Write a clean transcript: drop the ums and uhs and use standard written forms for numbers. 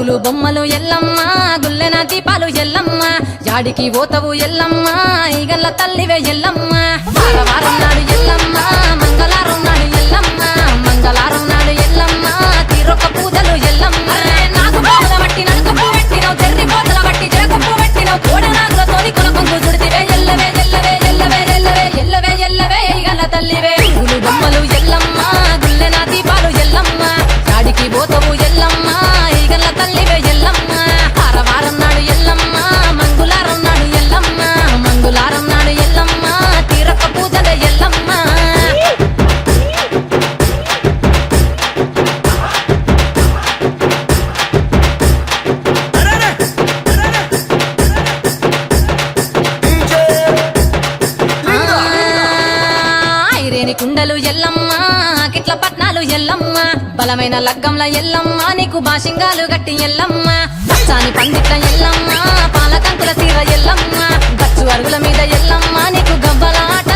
ముగ్గులు బొమ్మలు ఎల్లమ్మ గుల్లెన దీపాలు ఎల్లమ్మ యాడికి పోతవు ఎల్లమ్మ ఈగల్ల తల్లివే ఎల్లమ్మ వారం నాడు ఎల్లమ్మ మంగళారం నాడు ఎల్లమ్మ మంగళారం నాడు ఎల్లమ్మ తీరొక్క పూజలు ఎల్లమ్మ నాకు పూల బట్టి నడుకప్పు పెట్టినవు తెర్రి పోతల బట్టి జరకప్పు పెట్టినవు కోడ నాగులతోని కొనకొంగు చుడితివే ఎల్లవే ఎల్లవే ఎల్లవే ఎల్లవే ఎల్లవే ఎల్లవే ఈగల్ల తల్లివే ముగ్గులు బొమ్మలు ఎల్లమ్మ గుల్లెన దీపాలు ఎల్లమ్మ యాడికి పోతవు ఎల్లమ్మ ఈగల్ల తల్లివే ఎల్లమ్మ వారం నాడు ఎల్లమ్మ మంగళారం నాడు ఎల్లమ్మ మంగళారం నాడు ఎల్లమ్మ తీరొక్క పూజలే ఎల్లమ్మ ఐరేని కుండలు ఎల్లమ్మ కిట్ల పట్నాలు ఎల్లమ్మ బలమైన లగ్గంల ఎల్లమ్మ నీకు బాషింగాలు గట్టి ఎల్లమ్మ పచ్చాని పందిట్ల ఎల్లమ్మ పాలకంకుల సీర ఎల్లమ్మ గచ్చు అరుగుల మీద ఎల్లమ్మ నీకు గవ్వల ఆట